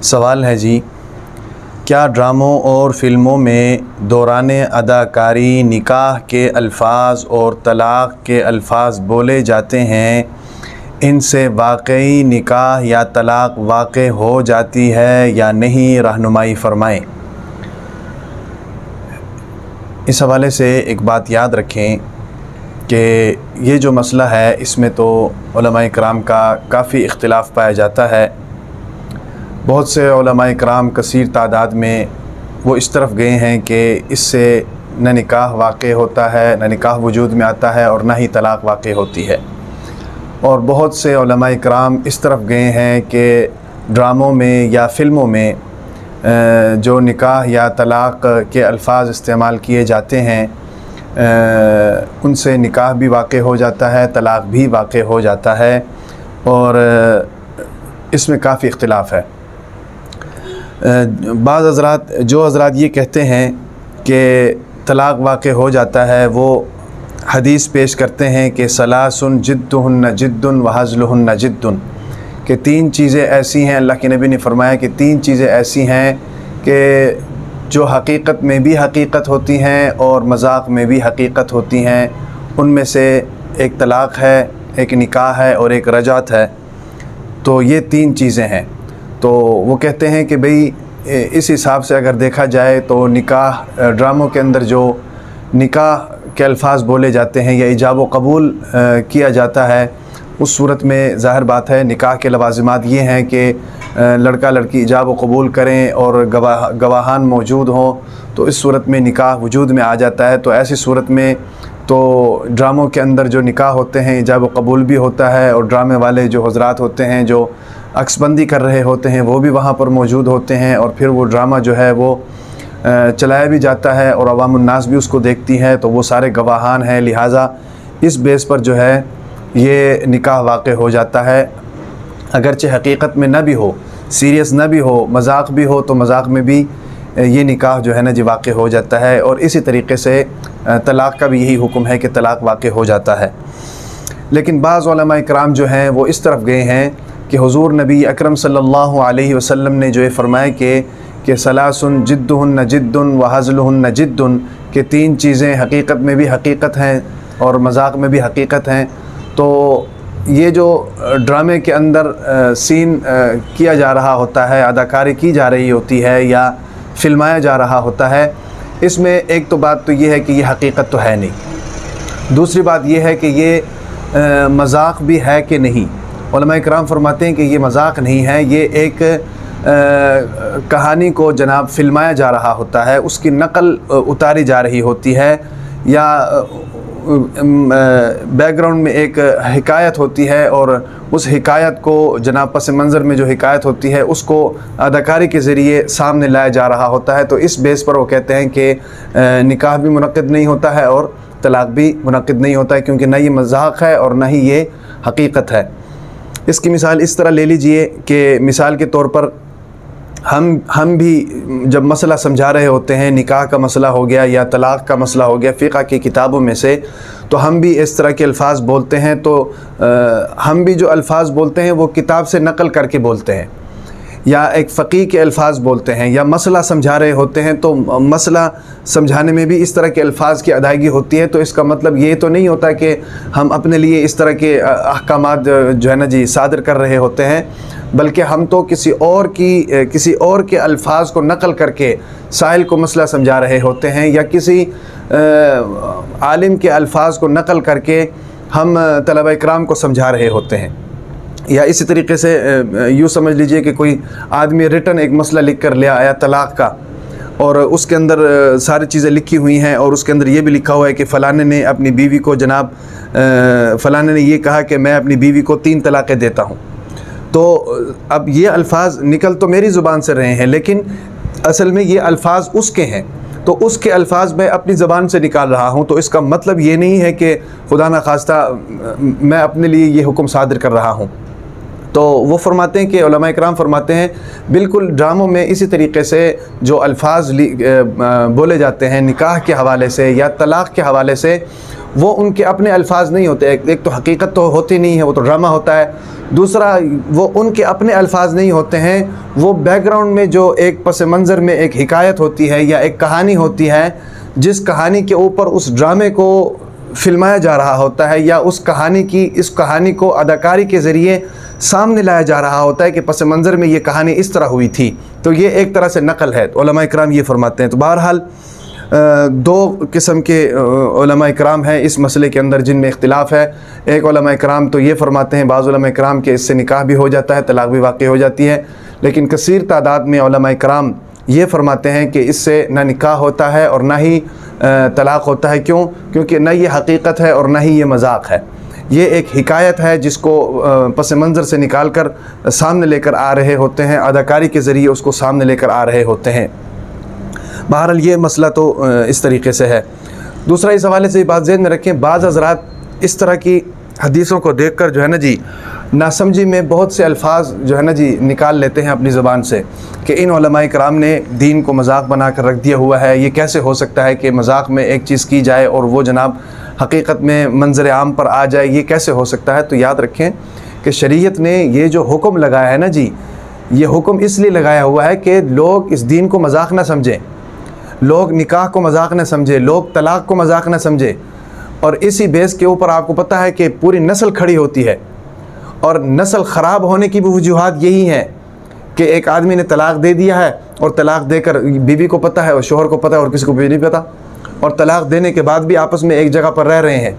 سوال ہے جی، کیا ڈراموں اور فلموں میں دوران اداکاری نکاح کے الفاظ اور طلاق کے الفاظ بولے جاتے ہیں، ان سے واقعی نکاح یا طلاق واقع ہو جاتی ہے یا نہیں؟ رہنمائی فرمائیں۔ اس حوالے سے ایک بات یاد رکھیں کہ یہ جو مسئلہ ہے اس میں تو علماء کرام کا کافی اختلاف پایا جاتا ہے۔ بہت سے علماء کرام کثیر تعداد میں وہ اس طرف گئے ہیں کہ اس سے نہ نکاح واقع ہوتا ہے، نہ نکاح وجود میں آتا ہے اور نہ ہی طلاق واقع ہوتی ہے، اور بہت سے علماء کرام اس طرف گئے ہیں کہ ڈراموں میں یا فلموں میں جو نکاح یا طلاق کے الفاظ استعمال کیے جاتے ہیں ان سے نکاح بھی واقع ہو جاتا ہے، طلاق بھی واقع ہو جاتا ہے، اور اس میں کافی اختلاف ہے۔ بعض حضرات یہ کہتے ہیں کہ طلاق واقع ہو جاتا ہے، وہ حدیث پیش کرتے ہیں کہ ثلاثن جدہن جد وہزلہن جد، کہ تین چیزیں ایسی ہیں، اللہ کے نبی نے فرمایا کہ تین چیزیں ایسی ہیں کہ جو حقیقت میں بھی حقیقت ہوتی ہیں اور مذاق میں بھی حقیقت ہوتی ہیں، ان میں سے ایک طلاق ہے، ایک نکاح ہے اور ایک رجعت ہے۔ تو یہ تین چیزیں ہیں۔ تو وہ کہتے ہیں کہ بھئی اس حساب سے اگر دیکھا جائے تو نکاح، ڈراموں کے اندر جو نکاح کے الفاظ بولے جاتے ہیں یا ایجاب و قبول کیا جاتا ہے، اس صورت میں ظاہر بات ہے نکاح کے لوازمات یہ ہیں کہ لڑکا لڑکی ایجاب و قبول کریں اور گواہان موجود ہوں، تو اس صورت میں نکاح وجود میں آ جاتا ہے۔ تو ایسی صورت میں تو ڈراموں کے اندر جو نکاح ہوتے ہیں ایجاب و قبول بھی ہوتا ہے، اور ڈرامے والے جو حضرات ہوتے ہیں جو عکس بندی کر رہے ہوتے ہیں وہ بھی وہاں پر موجود ہوتے ہیں، اور پھر وہ ڈرامہ جو ہے وہ چلایا بھی جاتا ہے اور عوام الناس بھی اس کو دیکھتی ہے، تو وہ سارے گواہان ہیں، لہٰذا اس بیس پر جو ہے یہ نکاح واقع ہو جاتا ہے، اگرچہ حقیقت میں نہ بھی ہو، سیریس نہ بھی ہو، مذاق بھی ہو، تو مذاق میں بھی یہ نکاح جو ہے نا جی واقع ہو جاتا ہے۔ اور اسی طریقے سے طلاق کا بھی یہی حکم ہے کہ طلاق واقع ہو جاتا ہے۔ لیکن بعض علماء کرام جو ہیں وہ اس طرف گئے ہیں کہ حضور نبی اکرم صلی اللہ علیہ وسلم نے جو یہ فرمایا کہ ثلاثن جدہن جد وہزلہن جد، کہ تین چیزیں حقیقت میں بھی حقیقت ہیں اور مذاق میں بھی حقیقت ہیں، تو یہ جو ڈرامے کے اندر سین کیا جا رہا ہوتا ہے، اداکاری کی جا رہی ہوتی ہے یا فلمایا جا رہا ہوتا ہے، اس میں ایک تو بات تو یہ ہے کہ یہ حقیقت تو ہے نہیں، دوسری بات یہ ہے کہ یہ مذاق بھی ہے کہ نہیں۔ علماء کرام فرماتے ہیں کہ یہ مذاق نہیں ہے، یہ ایک کہانی کو جناب فلمایا جا رہا ہوتا ہے، اس کی نقل اتاری جا رہی ہوتی ہے، یا بیک گراؤنڈ میں ایک حکایت ہوتی ہے، اور اس حکایت کو جناب پس منظر میں جو حکایت ہوتی ہے اس کو اداکاری کے ذریعے سامنے لایا جا رہا ہوتا ہے۔ تو اس بیس پر وہ کہتے ہیں کہ نکاح بھی منعقد نہیں ہوتا ہے اور طلاق بھی منعقد نہیں ہوتا ہے، کیونکہ نہ یہ مذاق ہے اور نہ ہی یہ حقیقت ہے۔ اس کی مثال اس طرح لے لیجئے کہ مثال کے طور پر ہم بھی جب مسئلہ سمجھا رہے ہوتے ہیں، نکاح کا مسئلہ ہو گیا یا طلاق کا مسئلہ ہو گیا فقہ کی کتابوں میں سے، تو ہم بھی اس طرح کے الفاظ بولتے ہیں، تو ہم بھی جو الفاظ بولتے ہیں وہ کتاب سے نقل کر کے بولتے ہیں، یا ایک فقیہ کے الفاظ بولتے ہیں، یا مسئلہ سمجھا رہے ہوتے ہیں تو مسئلہ سمجھانے میں بھی اس طرح کے الفاظ کی ادائیگی ہوتی ہے۔ تو اس کا مطلب یہ تو نہیں ہوتا کہ ہم اپنے لیے اس طرح کے احکامات جو ہے نا جی صادر کر رہے ہوتے ہیں، بلکہ ہم تو کسی اور کے الفاظ کو نقل کر کے سائل کو مسئلہ سمجھا رہے ہوتے ہیں، یا کسی عالم کے الفاظ کو نقل کر کے ہم طلبہ اکرام کو سمجھا رہے ہوتے ہیں۔ یا اسی طریقے سے یوں سمجھ لیجئے کہ کوئی آدمی ریٹن ایک مسئلہ لکھ کر لے آیا طلاق کا، اور اس کے اندر ساری چیزیں لکھی ہوئی ہیں، اور اس کے اندر یہ بھی لکھا ہوا ہے کہ فلانے نے اپنی بیوی کو جناب فلانے نے یہ کہا کہ میں اپنی بیوی کو 3 طلاقیں دیتا ہوں۔ تو اب یہ الفاظ نکل تو میری زبان سے رہے ہیں، لیکن اصل میں یہ الفاظ اس کے ہیں، تو اس کے الفاظ میں اپنی زبان سے نکال رہا ہوں، تو اس کا مطلب یہ نہیں ہے کہ خدا نخواستہ میں اپنے لیے یہ حکم صادر کر رہا ہوں۔ تو وہ فرماتے ہیں کہ علماء کرام فرماتے ہیں بالکل ڈراموں میں اسی طریقے سے جو الفاظ بولے جاتے ہیں نکاح کے حوالے سے یا طلاق کے حوالے سے، وہ ان کے اپنے الفاظ نہیں ہوتے، ایک تو حقیقت تو ہوتی نہیں ہے، وہ تو ڈرامہ ہوتا ہے، دوسرا وہ ان کے اپنے الفاظ نہیں ہوتے ہیں، وہ بیک گراؤنڈ میں جو ایک پس منظر میں ایک حکایت ہوتی ہے یا ایک کہانی ہوتی ہے، جس کہانی کے اوپر اس ڈرامے کو فلمایا جا رہا ہوتا ہے یا اس کہانی کو اداکاری کے ذریعے سامنے لایا جا رہا ہوتا ہے کہ پس منظر میں یہ کہانی اس طرح ہوئی تھی، تو یہ ایک طرح سے نقل ہے، علماء کرام یہ فرماتے ہیں۔ تو بہرحال دو قسم کے علماء کرام ہیں اس مسئلے کے اندر جن میں اختلاف ہے۔ ایک علماء کرام تو یہ فرماتے ہیں، بعض علماء کرام کے اس سے نکاح بھی ہو جاتا ہے، طلاق بھی واقع ہو جاتی ہے، لیکن کثیر تعداد میں علماء کرام یہ فرماتے ہیں کہ اس سے نہ نکاح ہوتا ہے اور نہ ہی طلاق ہوتا ہے۔ کیونکہ نہ یہ حقیقت ہے اور نہ ہی یہ مذاق ہے، یہ ایک حکایت ہے جس کو پس منظر سے نکال کر سامنے لے کر آ رہے ہوتے ہیں، اداکاری کے ذریعے اس کو سامنے لے کر آ رہے ہوتے ہیں۔ بہرحال یہ مسئلہ تو اس طریقے سے ہے۔ دوسرا اس حوالے سے بات ذہن میں رکھیں، بعض حضرات اس طرح کی حدیثوں کو دیکھ کر جو ہے نا جی ناسمجھی میں بہت سے الفاظ جو ہے نا جی نکال لیتے ہیں اپنی زبان سے کہ ان علماء کرام نے دین کو مذاق بنا کر رکھ دیا ہوا ہے، یہ کیسے ہو سکتا ہے کہ مذاق میں ایک چیز کی جائے اور وہ جناب حقیقت میں منظر عام پر آ جائے، یہ کیسے ہو سکتا ہے؟ تو یاد رکھیں کہ شریعت نے یہ جو حکم لگایا ہے نا جی، یہ حکم اس لیے لگایا ہوا ہے کہ لوگ اس دین کو مذاق نہ سمجھیں، لوگ نکاح کو مذاق نہ سمجھے، لوگ طلاق کو مذاق نہ سمجھے، اور اسی بیس کے اوپر آپ کو پتہ ہے کہ پوری نسل کھڑی ہوتی ہے، اور نسل خراب ہونے کی بھی وجوہات یہی ہیں کہ ایک آدمی نے طلاق دے دیا ہے اور طلاق دے کر بیوی کو پتہ ہے اور شوہر کو پتہ ہے اور کسی کو بھی نہیں پتہ، اور طلاق دینے کے بعد بھی آپس میں ایک جگہ پر رہ رہے ہیں،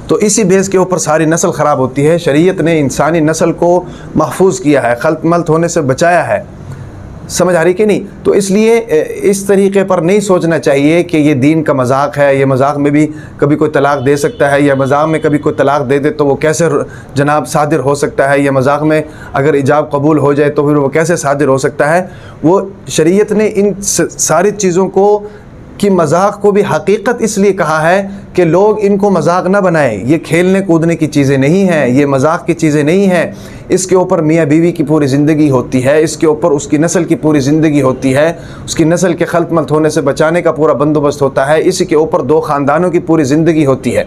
تو اسی بیس کے اوپر ساری نسل خراب ہوتی ہے۔ شریعت نے انسانی نسل کو محفوظ کیا ہے، خلط ملط ہونے سے بچایا ہے، سمجھ آ رہی کہ نہیں؟ تو اس لیے اس طریقے پر نہیں سوچنا چاہیے کہ یہ دین کا مذاق ہے، یہ مذاق میں بھی کبھی کوئی طلاق دے سکتا ہے، یا مذاق میں کبھی کوئی طلاق دے دے تو وہ کیسے جناب صادر ہو سکتا ہے، یا مذاق میں اگر ایجاب قبول ہو جائے تو پھر وہ کیسے صادر ہو سکتا ہے۔ وہ شریعت نے ان ساری چیزوں کو کہ مذاق کو بھی حقیقت اس لیے کہا ہے کہ لوگ ان کو مذاق نہ بنائیں، یہ کھیلنے کودنے کی چیزیں نہیں ہیں، یہ مذاق کی چیزیں نہیں ہیں، اس کے اوپر میاں بیوی کی پوری زندگی ہوتی ہے، اس کے اوپر اس کی نسل کی پوری زندگی ہوتی ہے، اس کی نسل کے خلط ملط ہونے سے بچانے کا پورا بندوبست ہوتا ہے، اسی کے اوپر دو خاندانوں کی پوری زندگی ہوتی ہے،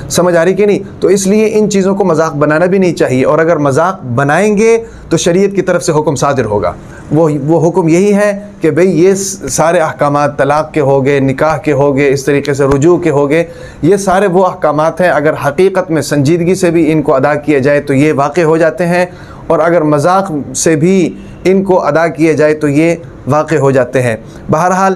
سمجھ آ رہی کہ نہیں؟ تو اس لیے ان چیزوں کو مذاق بنانا بھی نہیں چاہیے، اور اگر مذاق بنائیں گے تو شریعت کی طرف سے حکم صادر ہوگا، وہ حکم یہی ہے کہ بھئی یہ سارے احکامات طلاق کے ہو گئے، نکاح کے ہو گئے، اس طریقے سے رجوع کے ہو گئے، یہ سارے وہ احکامات ہیں، اگر حقیقت میں سنجیدگی سے بھی ان کو ادا کیا جائے تو یہ واقع ہو جاتے ہیں، اور اگر مذاق سے بھی ان کو ادا کیا جائے تو یہ واقع ہو جاتے ہیں۔ بہرحال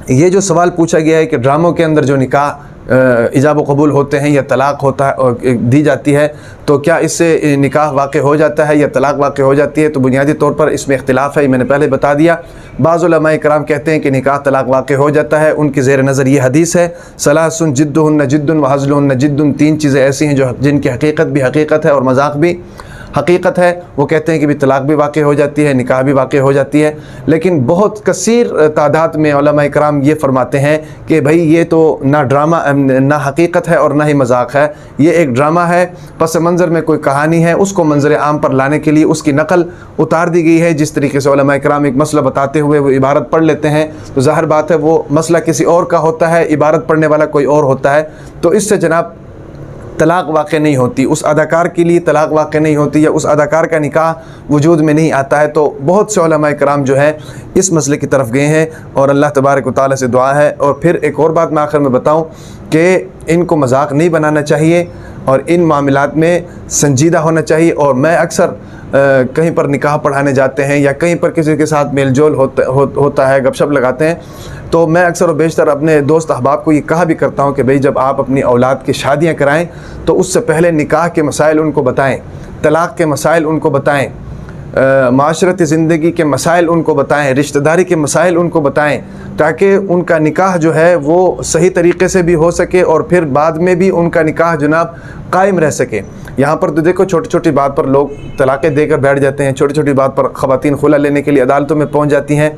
یہ جو سوال پوچھا گیا ہے کہ ڈراموں کے اندر جو نکاح ایجاب و قبول ہوتے ہیں یا طلاق ہوتا ہے دی جاتی ہے تو کیا اس سے نکاح واقع ہو جاتا ہے یا طلاق واقع ہو جاتی ہے؟ تو بنیادی طور پر اس میں اختلاف ہے، میں نے پہلے بتا دیا۔ بعض علماء کرام کہتے ہیں کہ نکاح طلاق واقع ہو جاتا ہے، ان کی زیر نظر یہ حدیث ہے ثلاث جدہن جد وہزلہن جد، تین چیزیں ایسی ہیں جن کی حقیقت بھی حقیقت ہے اور مذاق بھی حقیقت ہے۔ وہ کہتے ہیں کہ بھی طلاق بھی واقع ہو جاتی ہے، نکاح بھی واقع ہو جاتی ہے، لیکن بہت کثیر تعداد میں علماء کرام یہ فرماتے ہیں کہ بھائی یہ تو نہ ڈرامہ نہ حقیقت ہے اور نہ ہی مذاق ہے، یہ ایک ڈرامہ ہے، پس منظر میں کوئی کہانی ہے، اس کو منظر عام پر لانے کے لیے اس کی نقل اتار دی گئی ہے۔ جس طریقے سے علماء کرام ایک مسئلہ بتاتے ہوئے وہ عبارت پڑھ لیتے ہیں تو ظاہر بات ہے وہ مسئلہ کسی اور کا ہوتا ہے، عبارت پڑھنے والا کوئی اور ہوتا ہے، تو اس سے جناب طلاق واقع نہیں ہوتی، اس اداکار کے لیے طلاق واقع نہیں ہوتی، یا اس اداکار کا نکاح وجود میں نہیں آتا ہے۔ تو بہت سے علماء کرام جو ہے اس مسئلے کی طرف گئے ہیں، اور اللہ تبارک و تعالیٰ سے دعا ہے۔ اور پھر ایک اور بات میں آخر میں بتاؤں کہ ان کو مذاق نہیں بنانا چاہیے اور ان معاملات میں سنجیدہ ہونا چاہیے۔ اور میں اکثر کہیں پر نکاح پڑھانے جاتے ہیں یا کہیں پر کسی کے ساتھ میل جول ہوتا ہے، گپ شپ لگاتے ہیں، تو میں اکثر و بیشتر اپنے دوست احباب کو یہ کہا بھی کرتا ہوں کہ بھئی جب آپ اپنی اولاد کی شادیاں کرائیں تو اس سے پہلے نکاح کے مسائل ان کو بتائیں، طلاق کے مسائل ان کو بتائیں، معاشرتی زندگی کے مسائل ان کو بتائیں، رشتہ داری کے مسائل ان کو بتائیں، تاکہ ان کا نکاح جو ہے وہ صحیح طریقے سے بھی ہو سکے اور پھر بعد میں بھی ان کا نکاح جناب قائم رہ سکے۔ یہاں پر تو دیکھو چھوٹی چھوٹی بات پر لوگ طلاقیں دے کر بیٹھ جاتے ہیں، چھوٹی چھوٹی بات پر خواتین خلع لینے کے لیے عدالتوں میں پہنچ جاتی ہیں۔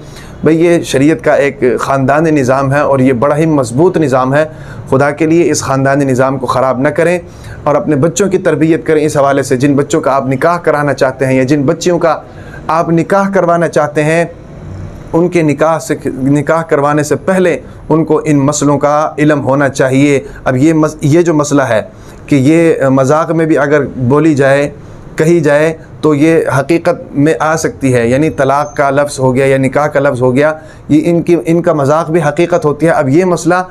بھئی یہ شریعت کا ایک خاندانی نظام ہے اور یہ بڑا ہی مضبوط نظام ہے، خدا کے لیے اس خاندانی نظام کو خراب نہ کریں اور اپنے بچوں کی تربیت کریں اس حوالے سے۔ جن بچوں کا آپ نکاح کرانا چاہتے ہیں یا جن بچیوں کا آپ نکاح کروانا چاہتے ہیں، ان کے نکاح کروانے سے پہلے ان کو ان مسئلوں کا علم ہونا چاہیے۔ اب یہ جو مسئلہ ہے کہ یہ مذاق میں بھی اگر بولی جائے کہی جائے تو یہ حقیقت میں آ سکتی ہے، یعنی طلاق کا لفظ ہو گیا یا نکاح کا لفظ ہو گیا، یہ ان کا مذاق بھی حقیقت ہوتی ہے۔ اب یہ مسئلہ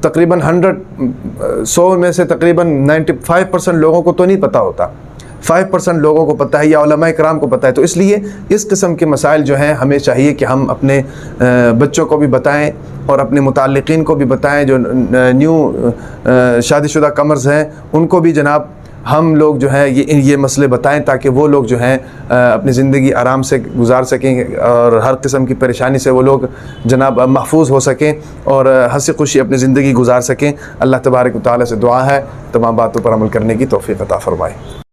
تقریباً 100 میں سے تقریباً 95% لوگوں کو تو نہیں پتہ ہوتا، 5% لوگوں کو پتہ ہے یا علماء کرام کو پتہ ہے۔ تو اس لیے اس قسم کے مسائل جو ہیں ہمیں چاہیے کہ ہم اپنے بچوں کو بھی بتائیں اور اپنے متعلقین کو بھی بتائیں، جو نیو شادی شدہ کمرز ہیں ان کو بھی جناب ہم لوگ جو ہے یہ مسئلے بتائیں، تاکہ وہ لوگ جو ہیں اپنی زندگی آرام سے گزار سکیں اور ہر قسم کی پریشانی سے وہ لوگ جناب محفوظ ہو سکیں اور ہنسی خوشی اپنی زندگی گزار سکیں۔ اللہ تبارک و تعالیٰ سے دعا ہے تمام باتوں پر عمل کرنے کی توفیق عطا فرمائے۔